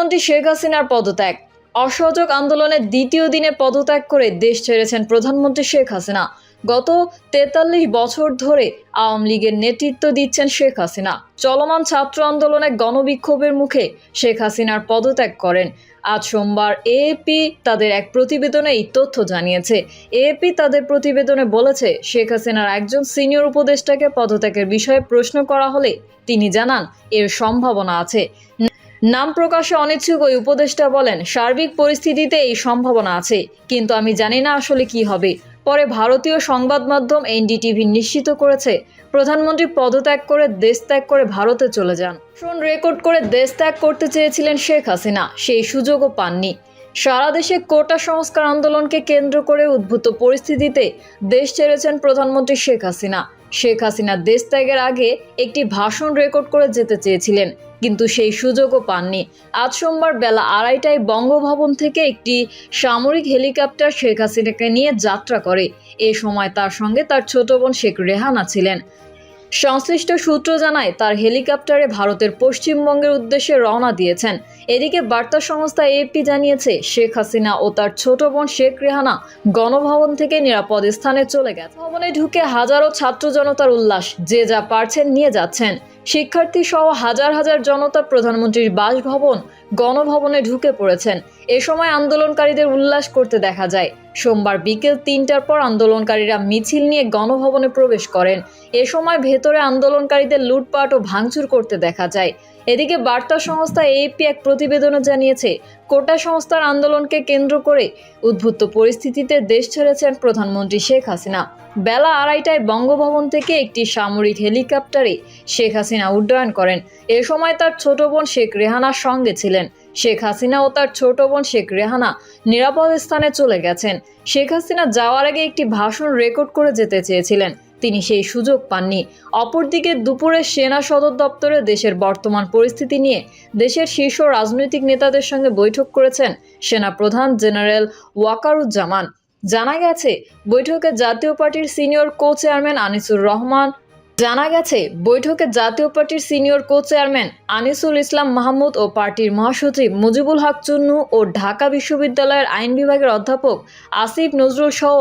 প্রধানমন্ত্রী শেখ হাসিনার পদত্যাগ। অসহযোগ আন্দোলনের দ্বিতীয় দিনে পদত্যাগ করে দেশ ছেড়েছেন প্রধানমন্ত্রী শেখ হাসিনা। গত ৪৩ বছর ধরে আওয়ামী লীগের নেতৃত্ব দিচ্ছেন শেখ হাসিনা। চলমান ছাত্র আন্দোলনে গণবিক্ষোভের মুখে শেখ হাসিনার পদত্যাগ করেন। আজ সোমবার এএপি তাদের এক প্রতিবেদনে এই তথ্য জানিয়েছে। এএপি তাদের প্রতিবেদনে বলেছে, শেখ হাসিনার একজন সিনিয়র উপদেষ্টাকে পদত্যাগের বিষয়ে প্রশ্ন করা হলে তিনি জানান এর সম্ভাবনা আছে। নাম প্রকাশে অনিচ্ছুক ওই উপদেষ্টা বলেন, সার্বিক পরিস্থিতিতে এই সম্ভাবনা আছে, কিন্তু আমি জানি না আসলে কি হবে। পরে ভারতীয় সংবাদ মাধ্যম এনডিটিভি নিশ্চিত করেছে প্রধানমন্ত্রী পদত্যাগ করে দেশ ত্যাগ করে ভারতে চলে যান। ফোন রেকর্ড করে দেশ ত্যাগ করতে চেয়েছিলেন শেখ হাসিনা, সেই সুযোগও পাননি। সারা দেশে কোটা সংস্কার আন্দোলনকে কেন্দ্র করে উদ্ভূত পরিস্থিতিতে দেশ ছেড়েছেন প্রধানমন্ত্রী শেখ হাসিনা। শেখ হাসিনা দেশ ত্যাগের আগে একটি ভাষণ রেকর্ড করে যেতে চেয়েছিলেন, কিন্তু সেই সুযোগও পাননি। আজ সোমবার বেলা ২:৩০টায় বঙ্গভবন থেকে একটি সামরিক হেলিকপ্টার শেখ হাসিনাকে নিয়ে যাত্রা করে। এ সময় তার সঙ্গে তার ছোট বোন শেখ রেহানা ছিলেন। সংশ্লিষ্ট সূত্র জানায়, তার হেলিকপ্টারে ভারতের পশ্চিমবঙ্গের উদ্দেশ্যে রওনা দিয়েছেন। এদিকে বার্তা সংস্থা এএপি জানিয়েছে, শেখ হাসিনা ও তার ছোট বোন শেখ রেহানা গণভবন থেকে নিরাপদ স্থানে চলে গেছে। ভবনে ঢুকে হাজারো ছাত্র জনতার উল্লাস, যে যা পারছেন নিয়ে যাচ্ছেন। শিক্ষার্থী সহ হাজার হাজার জনতা প্রধানমন্ত্রীর বাসভবন গণভবনে ঢুকে পড়েছেন। এ সময় আন্দোলনকারীদের উল্লাস করতে দেখা যায়। সোমবার বিকেল ৩টার পর আন্দোলনকারীরা মিছিল নিয়ে গণভবনে প্রবেশ করেন। এ সময় ভেতরে আন্দোলনকারীদের লুটপাট ও ভাঙচুর করতে দেখা যায়। এদিকে বার্তা সংস্থা এএপি এক প্রতিবেদনে জানিয়েছে, কোটা সংস্কার আন্দোলনকে কেন্দ্র করে উদ্ভূত পরিস্থিতিতে দেশ ছেড়েছেন প্রধানমন্ত্রী শেখ হাসিনা। বেলা ২:৩০টায় বঙ্গভবন থেকে একটি সামরিক হেলিকপ্টারে শেখ হাসিনা উড্ডয়ন করেন। এ সময় তার ছোট বোন শেখ রেহানার সঙ্গে ছিলেন। শেখ হাসিনা ও তার ছোট বোন শেখ রেহানা নিরাপদ স্থানে চলে গেছেন। শেখ হাসিনা যাওয়ার আগে একটি ভাষণ রেকর্ড করে যেতে চেয়েছিলেন, তিনি সেই সুযোগ পাননি। অপরদিকে দুপুরে সেনা সদর দপ্তরে দেশের বর্তমান পরিস্থিতি নিয়ে দেশের শীর্ষ রাজনৈতিক নেতাদের সঙ্গে বৈঠক করেছেন সেনা প্রধান জেনারেল ওয়াকারুজ্জামান। জানা গেছে, বৈঠকে জাতীয় পার্টির সিনিয়র কো চেয়ারম্যান আনিসুল ইসলাম মাহমুদ ও পার্টির মহাসচিব মুজিবুল হক চুন্নু ও ঢাকা বিশ্ববিদ্যালয়ের আইন বিভাগের অধ্যাপক আসিফ নজরুল সহ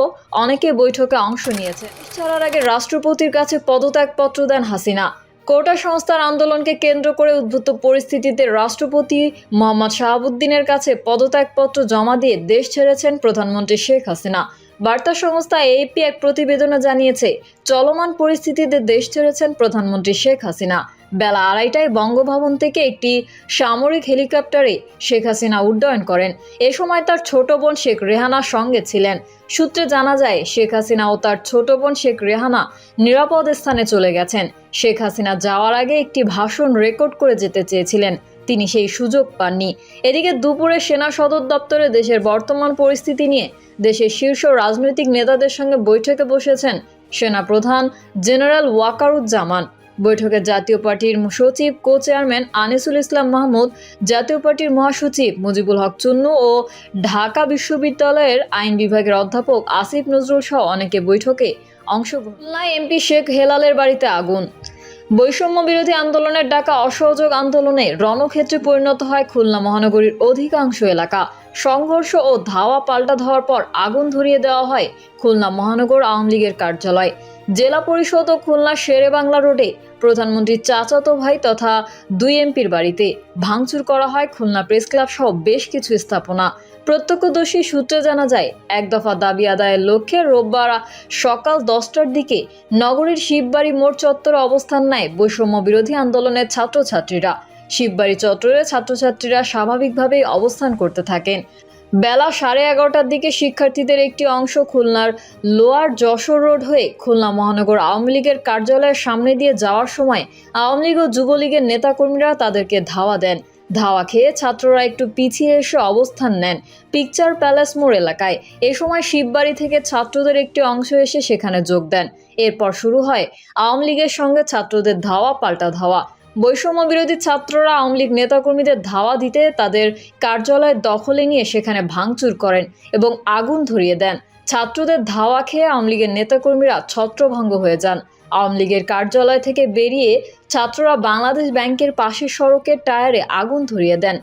অনেকে বৈঠকে অংশ নিয়েছে। ছাড়ার আগে রাষ্ট্রপতির কাছে পদত্যাগপত্র দেন হাসিনা। কোটা সংস্কার আন্দোলনকে কেন্দ্র করে উদ্ভূত পরিস্থিতিতে রাষ্ট্রপতি মোহাম্মদ শাহাবুদ্দিনের কাছে পদত্যাগপত্র জমা দিয়ে দেশ ছেড়েছেন প্রধানমন্ত্রী শেখ হাসিনা। বার্তা সংস্থা এএপি এক প্রতিবেদনে জানিয়েছে, চলমান পরিস্থিতিতে দেশ ছেড়েছেন প্রধানমন্ত্রী শেখ হাসিনা। বেলা ২:৩০টায় বঙ্গভবন থেকে একটি সামরিক হেলিকপ্টারে শেখ হাসিনা উড্ডয়ন করেন। এ সময় তার ছোট বোন শেখ রেহানার সঙ্গে ছিলেন। সূত্রে জানা যায়, শেখ হাসিনা ও তার ছোট বোন শেখ রেহানা নিরাপদ স্থানে চলে গেছেন। শেখ হাসিনা যাওয়ার আগে একটি ভাষণ রেকর্ড করে যেতে চেয়েছিলেন, তিনি সেই সুযোগ পাননি। এদিকে দুপুরে সেনা সদর দপ্তরে দেশের বর্তমান পরিস্থিতি নিয়ে দেশের শীর্ষ রাজনৈতিক নেতাদের সঙ্গে বৈঠকে বসেছেন সেনা প্রধান জেনারেল ওয়াকারুজ্জামান। বৈঠকে জাতীয় পার্টির সচিব কো চেয়ারম্যান আনিসুল ইসলাম মাহমুদ, জাতীয় পার্টির মহাসচিব মুজিবুল হক চুন্নু ও ঢাকা বিশ্ববিদ্যালয়ের আইন বিভাগের অধ্যাপক আসিফ নজরুল সহ অনেকে বৈঠকে অংশগ্রহণ। খুলনায় এমপি শেখ হেলালের বাড়িতে আগুন। বৈষম্য বিরোধী আন্দোলনের ডাকা অসহযোগ আন্দোলনে রণক্ষেত্রে পরিণত হয় খুলনা মহানগরীর অধিকাংশ এলাকা। সংঘর্ষ ও ধাওয়া পাল্টা ধাওয়ার পর আগুন ধরিয়ে দেওয়া হয় খুলনা মহানগর আওয়ামী লীগের কার্যালয়, জেলা পরিষদ ও খুলনা শেরেবাংলা রোডে প্রধানমন্ত্রীর চাচাতো ভাই তথা ২ এমপির বাড়িতে ভাঙচুর করা হয় খুলনা প্রেস ক্লাব সহ বেশ কিছু স্থাপনা। প্রত্যক্ষদর্শী সূত্রে জানা যায়, এক দফা দাবি আদায়ের লক্ষ্যে রোববার সকাল 10টার দিকে নগরীর শিববাড়ি মোড় চত্বরে অবস্থান নেয় বৈষম্য বিরোধী আন্দোলনের ছাত্রছাত্রীরা। শিববাড়ি চত্বরে ছাত্রছাত্রীরা স্বাভাবিকভাবেই অবস্থান করতে থাকেন। বেলা 11:30টার দিকে শিক্ষার্থীদের একটি অংশ খুলনার লোয়ার যশোর রোড হয়ে খুলনা মহানগর আওয়ামী লীগের কার্যালয়ের সামনে দিয়ে যাওয়ার সময় আওয়ামী লীগ ও যুবলীগের নেতাকর্মীরা তাদেরকে ধাওয়া দেন। ধাওয়া খেয়ে ছাত্ররা একটু পিছিয়ে এসে অবস্থান নেন পিকচার প্যালেস মোড় এলাকায়। এ সময় শিববাড়ি থেকে ছাত্রদের একটি অংশ এসে সেখানে যোগ দেন। এরপর শুরু হয় আওয়ামী লীগের সঙ্গে ছাত্রদের ধাওয়া পাল্টা ধাওয়া। বৈষম্য বিরোধী ছাত্ররা আওয়ামী লীগ নেতাকর্মীদের ধাওয়া দিতে তাদের কার্যালয় দখলে নিয়ে সেখানে ভাঙচুর করেন এবং আগুন ধরিয়ে দেন। ছাত্রদের ধাওয়া খেয়ে আওয়ামী লীগের নেতাকর্মীরা ছত্রভঙ্গ হয়ে যান। আওয়ামী লীগের কার্যালয় থেকে বেরিয়ে ছাত্ররা বাংলাদেশ ব্যাংকের পাশের সড়কের টায়ারে আগুন ধরিয়ে দেন।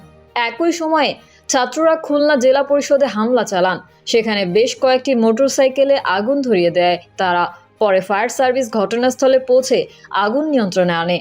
একই সময়ে ছাত্ররা খুলনা জেলা পরিষদে হামলা চালান। সেখানে বেশ কয়েকটি মোটরসাইকেলে আগুন ধরিয়ে দেয় তারা। পরে ফায়ার সার্ভিস ঘটনাস্থলে পৌঁছে আগুন নিয়ন্ত্রণে আনে।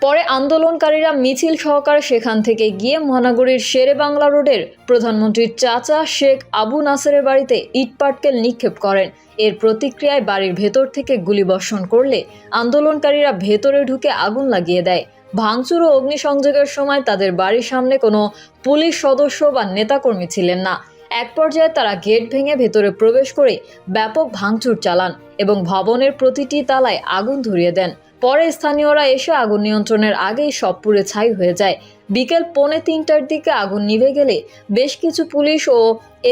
পরে আন্দোলনকারীরা মিছিল সহকারে সেখান থেকে গিয়ে মহানগরীর শেরেবাংলা রোডের প্রধানমন্ত্রীর চাচা শেখ আবু নাসেরের বাড়িতে ইটপাটকেল নিক্ষেপ করেন। এর প্রতিক্রিয়ায় বাড়ির ভেতর থেকে গুলিবর্ষণ করলে আন্দোলনকারীরা ভেতরে ঢুকে আগুন লাগিয়ে দেয়। ভাঙচুর ও অগ্নিসংযোগের সময় তাদের বাড়ির সামনে কোনো পুলিশ সদস্য বা নেতাকর্মী ছিলেন না। এক পর্যায়ে তারা গেট ভেঙে ভেতরে প্রবেশ করে ব্যাপক ভাঙচুর চালান এবং ভবনের প্রতিটি তালায় আগুন ধরিয়ে দেন। পরে স্থানীয়রা এসে আগুন নিয়ন্ত্রণের আগেই সব পুড়ে ছাই হয়ে যায়। বিকেল 2:45টার দিকে আগুন নিভে গেলে বেশ কিছু পুলিশ ও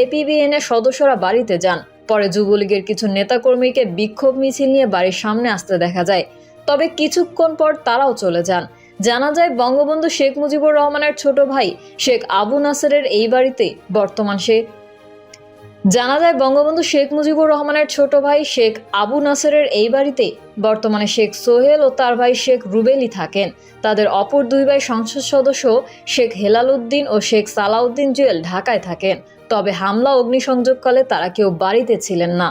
এপিবিএনের সদস্যরা বাড়িতে যান। পরে যুবলীগের কিছু নেতাকর্মীকে বিক্ষোভ মিছিল নিয়ে বাড়ির সামনে আসতে দেখা যায়, তবে কিছুক্ষণ পর তারাও চলে যান। জানা যায় বঙ্গবন্ধু শেখ মুজিবুর রহমানের ছোট ভাই শেখ আবু নাসেরের এই বাড়িতে বর্তমান শেখ আবু নাসেরের এই বাড়িতে বর্তমানে শেখ সোহেল ও তার ভাই শেখ রুবেলি থাকেন। তাদের অপর দুই ভাই সংসদ সদস্য শেখ হেলাল উদ্দিন ও শেখ সালাউদ্দিন জুয়েল ঢাকায় থাকেন। তবে হামলা অগ্নিসংযোগকালে তারা কেউ বাড়িতে ছিলেন না।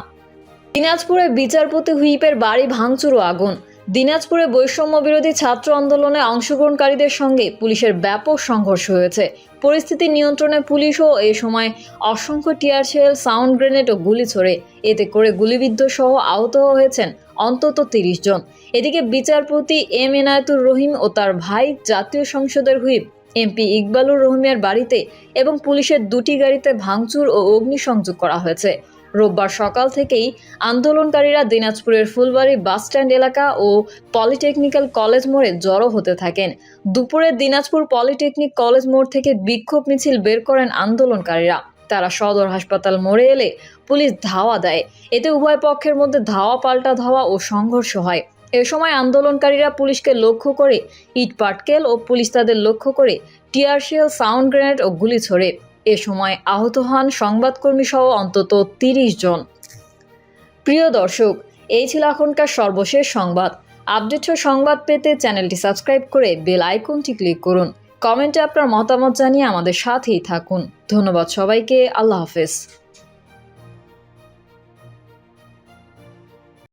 দিনাজপুরে বিচারপতি হুইপের বাড়ি ভাঙচুর ও আগুন। দিনাজপুরে বৈষম্য বিরোধী ছাত্র আন্দোলনে অংশগ্রহণকারীদের সঙ্গে পুলিশের ব্যাপক সংঘর্ষ হয়েছে। পরিস্থিতি নিয়ন্ত্রণে পুলিশও এ সময় অসংখ্য টিয়ার শেল, সাউন্ড গ্রেনেড ও গুলি ছোড়ে। এতে করে গুলিবিদ্ধ সহ আহত হয়েছেন অন্তত 30 জন। এদিকে বিচারপতি এম এনায়েতুর রহিম ও তার ভাই জাতীয় সংসদের হুইপ এমপি ইকবালুর রহমানের বাড়িতে এবং পুলিশের দুটি গাড়িতে ভাঙচুর ও অগ্নিসংযোগ করা হয়েছে। রোববার সকাল থেকেই আন্দোলনকারীরা দিনাজপুরের ফুলবাড়ি বাসস্ট্যান্ড এলাকা ও পলিটেকনিক্যাল কলেজ মোড়ে জড়ো হতে থাকেন। দুপুরে দিনাজপুর পলিটেকনিক কলেজ মোড় থেকে বিক্ষোভ মিছিল বের করেন আন্দোলনকারীরা। তারা সদর হাসপাতাল মোড়ে এলে পুলিশ ধাওয়া দেয়। এতে উভয় পক্ষের মধ্যে ধাওয়া পাল্টা ধাওয়া ও সংঘর্ষ হয়। এ সময় আন্দোলনকারীরা পুলিশকে লক্ষ্য করে ইটপাটকেল ও পুলিশ তাদের লক্ষ্য করে টিয়ার শেল, সাউন্ড গ্রেনেড ও গুলি ছোড়ে। এ সময় আহত হন সংবাদকর্মী সহ অন্তত 30 জন। প্রিয় দর্শক, এই ছিল এখনকার সর্বশেষ সংবাদ। আপডেট সংবাদ পেতে চ্যানেলটি সাবস্ক্রাইব করে বেল আইকনটি ক্লিক করুন। কমেন্টে আপনার মতামত জানিয়ে আমাদের সাথেই থাকুন। ধন্যবাদ সবাইকে। আল্লাহ হাফেজ।